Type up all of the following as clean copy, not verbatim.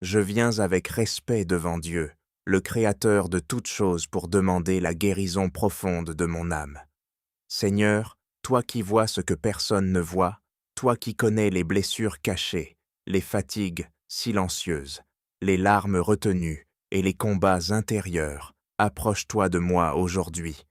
Je viens avec respect devant Dieu, le Créateur de toutes choses, pour demander la guérison profonde de mon âme. Seigneur, toi qui vois ce que personne ne voit, toi qui connais les blessures cachées, les fatigues silencieuses, les larmes retenues et les combats intérieurs, approche-toi de moi aujourd'hui.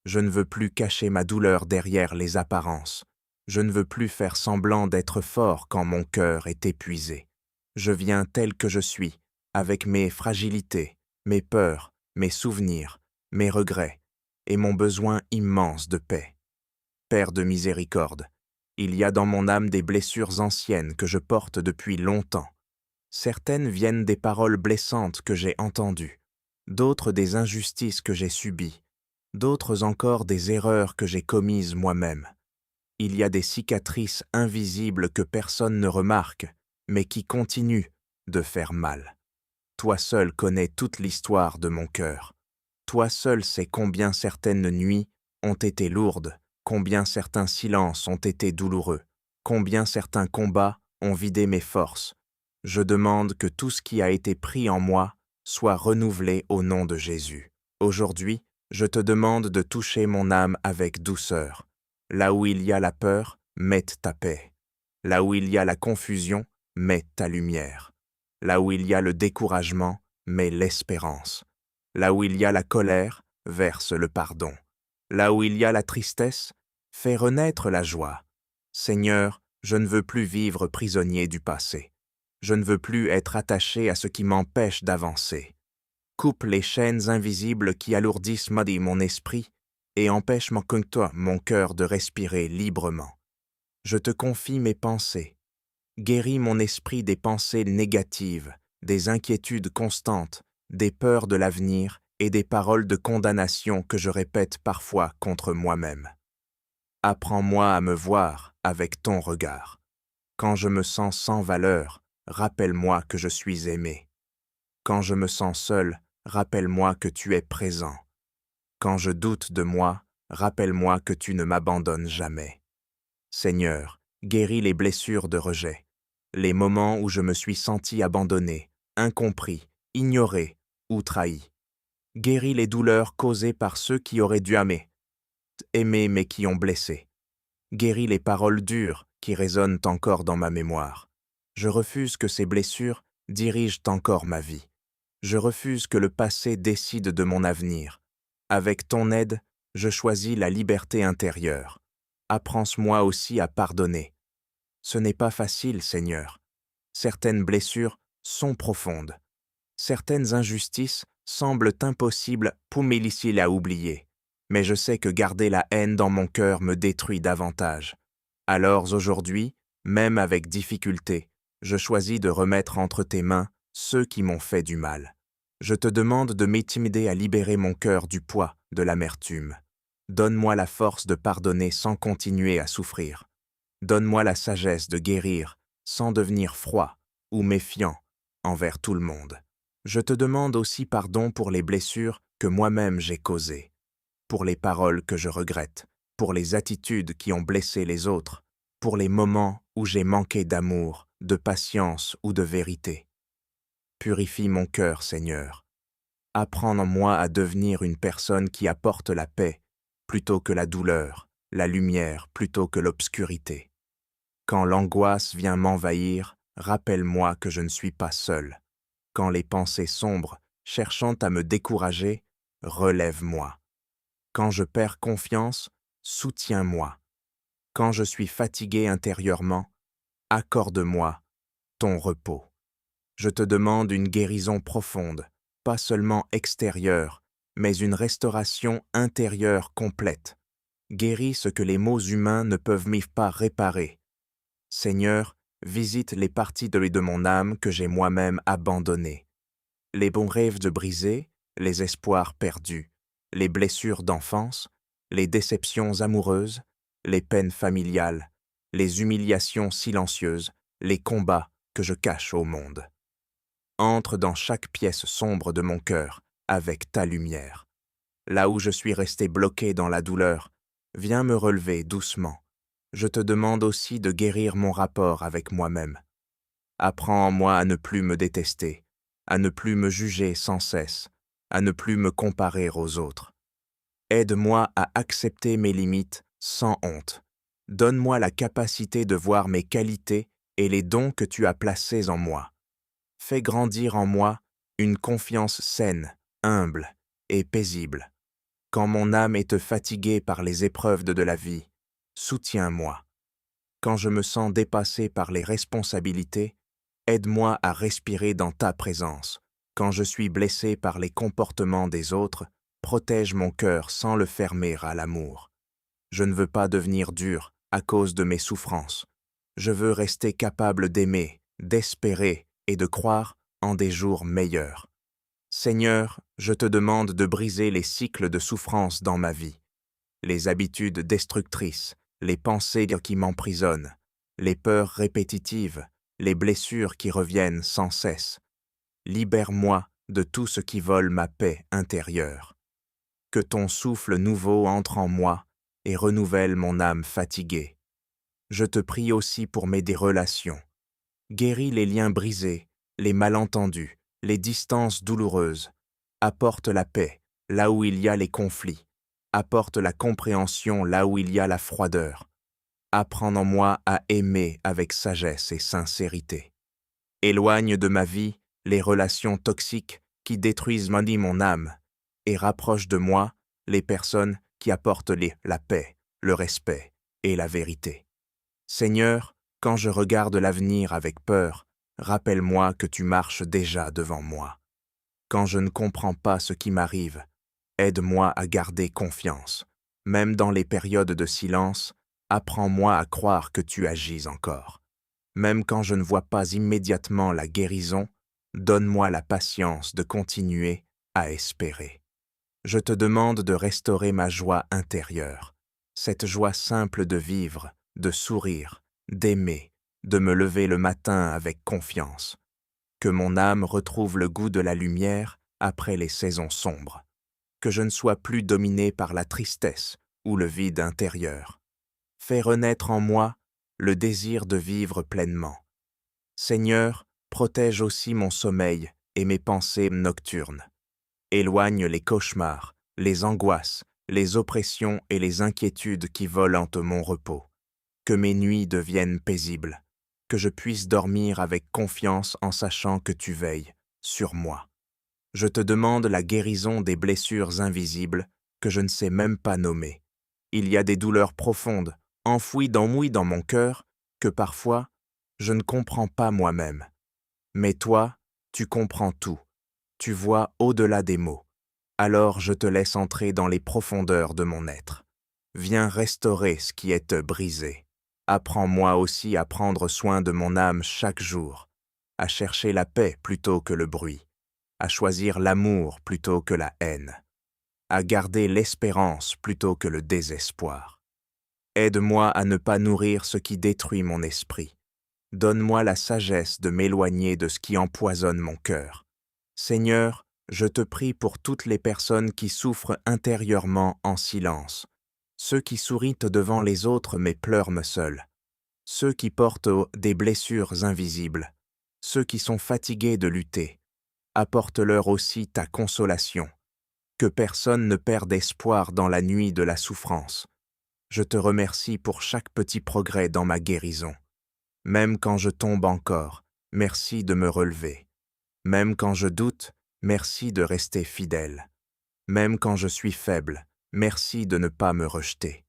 Je ne veux plus cacher ma douleur derrière les apparences. Je ne veux plus faire semblant d'être fort quand mon cœur est épuisé. Je viens tel que je suis, avec mes fragilités, mes peurs, mes souvenirs, mes regrets et mon besoin immense de paix. Père de miséricorde, il y a dans mon âme des blessures anciennes que je porte depuis longtemps. Certaines viennent des paroles blessantes que j'ai entendues, d'autres des injustices que j'ai subies, d'autres encore des erreurs que j'ai commises moi-même. Il y a des cicatrices invisibles que personne ne remarque, mais qui continuent de faire mal. Toi seul connais toute l'histoire de mon cœur. Toi seul sais combien certaines nuits ont été lourdes, combien certains silences ont été douloureux, combien certains combats ont vidé mes forces. Je demande que tout ce qui a été pris en moi soit renouvelé au nom de Jésus. Aujourd'hui, je te demande de toucher mon âme avec douceur. Là où il y a la peur, mette ta paix. Là où il y a la confusion, mets ta lumière. Là où il y a le découragement, mets l'espérance. Là où il y a la colère, verse le pardon. Là où il y a la tristesse, fais renaître la joie. Seigneur, je ne veux plus vivre prisonnier du passé. Je ne veux plus être attaché à ce qui m'empêche d'avancer. Coupe les chaînes invisibles qui alourdissent mon esprit et empêchent mon cœur de respirer librement. Je te confie mes pensées. Guéris mon esprit des pensées négatives, des inquiétudes constantes, des peurs de l'avenir et des paroles de condamnation que je répète parfois contre moi-même. Apprends-moi à me voir avec ton regard. Quand je me sens sans valeur, rappelle-moi que je suis aimé. Quand je me sens seul, rappelle-moi que tu es présent. Quand je doute de moi, rappelle-moi que tu ne m'abandonnes jamais. Seigneur, guéris les blessures de rejet, les moments où je me suis senti abandonné, incompris, ignoré ou trahi. Guéris les douleurs causées par ceux qui auraient dû aimer mais qui ont blessé. Guéris les paroles dures qui résonnent encore dans ma mémoire. Je refuse que ces blessures dirigent encore ma vie. Je refuse que le passé décide de mon avenir. Avec ton aide, je choisis la liberté intérieure. Apprends-moi aussi à pardonner. Ce n'est pas facile, Seigneur. Certaines blessures sont profondes. Certaines injustices semblent impossibles pour m'éliciter à oublier. Mais je sais que garder la haine dans mon cœur me détruit davantage. Alors aujourd'hui, même avec difficulté, je choisis de remettre entre tes mains ceux qui m'ont fait du mal. Je te demande de m'intimider à libérer mon cœur du poids de l'amertume. Donne-moi la force de pardonner sans continuer à souffrir. Donne-moi la sagesse de guérir sans devenir froid ou méfiant envers tout le monde. Je te demande aussi pardon pour les blessures que moi-même j'ai causées, pour les paroles que je regrette, pour les attitudes qui ont blessé les autres, pour les moments où j'ai manqué d'amour, de patience ou de vérité. Purifie mon cœur, Seigneur. Apprends en moi à devenir une personne qui apporte la paix plutôt que la douleur, la lumière plutôt que l'obscurité. Quand l'angoisse vient m'envahir, rappelle-moi que je ne suis pas seul. Quand les pensées sombres, cherchant à me décourager, relève-moi. Quand je perds confiance, soutiens-moi. Quand je suis fatigué intérieurement, accorde-moi ton repos. Je te demande une guérison profonde, pas seulement extérieure, mais une restauration intérieure complète. Guéris ce que les maux humains ne peuvent pas réparer. Seigneur, visite les parties de mon âme que j'ai moi-même abandonnées. Les bons rêves de brisés, les espoirs perdus, les blessures d'enfance, les déceptions amoureuses, les peines familiales, les humiliations silencieuses, les combats que je cache au monde. Entre dans chaque pièce sombre de mon cœur avec ta lumière. Là où je suis resté bloqué dans la douleur, viens me relever doucement. Je te demande aussi de guérir mon rapport avec moi-même. Apprends en moi à ne plus me détester, à ne plus me juger sans cesse, à ne plus me comparer aux autres. Aide-moi à accepter mes limites sans honte. Donne-moi la capacité de voir mes qualités et les dons que tu as placés en moi. Fais grandir en moi une confiance saine, humble et paisible. Quand mon âme est fatiguée par les épreuves de la vie, soutiens-moi. Quand je me sens dépassé par les responsabilités, aide-moi à respirer dans ta présence. Quand je suis blessé par les comportements des autres, protège mon cœur sans le fermer à l'amour. Je ne veux pas devenir dur à cause de mes souffrances. Je veux rester capable d'aimer, d'espérer et de croire en des jours meilleurs. Seigneur, je te demande de briser les cycles de souffrance dans ma vie, les habitudes destructrices, les pensées qui m'emprisonnent, les peurs répétitives, les blessures qui reviennent sans cesse. Libère-moi de tout ce qui vole ma paix intérieure. Que ton souffle nouveau entre en moi et renouvelle mon âme fatiguée. Je te prie aussi pour m'aider relations. Guéris les liens brisés, les malentendus, les distances douloureuses. Apporte la paix là où il y a les conflits. Apporte la compréhension là où il y a la froideur. Apprends en moi à aimer avec sagesse et sincérité. Éloigne de ma vie les relations toxiques qui détruisent mon âme et rapproche de moi les personnes qui apportent la paix, le respect et la vérité. Seigneur, quand je regarde l'avenir avec peur, rappelle-moi que tu marches déjà devant moi. Quand je ne comprends pas ce qui m'arrive, aide-moi à garder confiance. Même dans les périodes de silence, apprends-moi à croire que tu agis encore. Même quand je ne vois pas immédiatement la guérison, donne-moi la patience de continuer à espérer. Je te demande de restaurer ma joie intérieure, cette joie simple de vivre, de sourire, d'aimer, de me lever le matin avec confiance. Que mon âme retrouve le goût de la lumière après les saisons sombres. Que je ne sois plus dominé par la tristesse ou le vide intérieur. Fais renaître en moi le désir de vivre pleinement. Seigneur, protège aussi mon sommeil et mes pensées nocturnes. Éloigne les cauchemars, les angoisses, les oppressions et les inquiétudes qui volent mon repos. Que mes nuits deviennent paisibles, que je puisse dormir avec confiance en sachant que tu veilles sur moi. Je te demande la guérison des blessures invisibles que je ne sais même pas nommer. Il y a des douleurs profondes, enfouies dans mon cœur, que parfois je ne comprends pas moi-même. Mais toi, tu comprends tout. Tu vois au-delà des mots. Alors je te laisse entrer dans les profondeurs de mon être. Viens restaurer ce qui est brisé. Apprends-moi aussi à prendre soin de mon âme chaque jour, à chercher la paix plutôt que le bruit, à choisir l'amour plutôt que la haine, à garder l'espérance plutôt que le désespoir. Aide-moi à ne pas nourrir ce qui détruit mon esprit. Donne-moi la sagesse de m'éloigner de ce qui empoisonne mon cœur. Seigneur, je te prie pour toutes les personnes qui souffrent intérieurement en silence, ceux qui sourient devant les autres mais pleurent seuls, ceux qui portent des blessures invisibles, ceux qui sont fatigués de lutter. Apporte-leur aussi ta consolation. Que personne ne perde espoir dans la nuit de la souffrance. Je te remercie pour chaque petit progrès dans ma guérison. Même quand je tombe encore, merci de me relever. Même quand je doute, merci de rester fidèle. Même quand je suis faible, merci de ne pas me rejeter.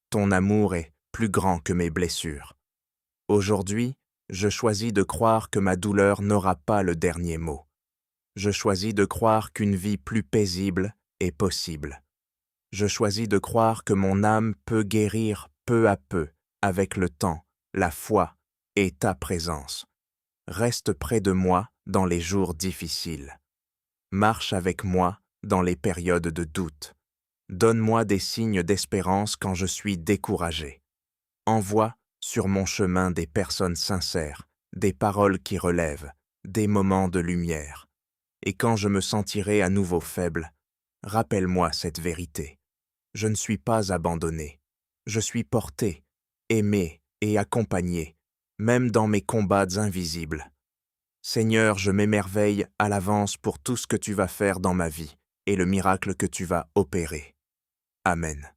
Ton amour est plus grand que mes blessures. Aujourd'hui, je choisis de croire que ma douleur n'aura pas le dernier mot. Je choisis de croire qu'une vie plus paisible est possible. Je choisis de croire que mon âme peut guérir peu à peu, avec le temps, la foi et ta présence. Reste près de moi dans les jours difficiles. Marche avec moi dans les périodes de doute. Donne-moi des signes d'espérance quand je suis découragé. Envoie sur mon chemin des personnes sincères, des paroles qui relèvent, des moments de lumière. Et quand je me sentirai à nouveau faible, rappelle-moi cette vérité. Je ne suis pas abandonné. Je suis porté, aimé et accompagné, même dans mes combats invisibles. Seigneur, je m'émerveille à l'avance pour tout ce que tu vas faire dans ma vie et le miracle que tu vas opérer. Amen.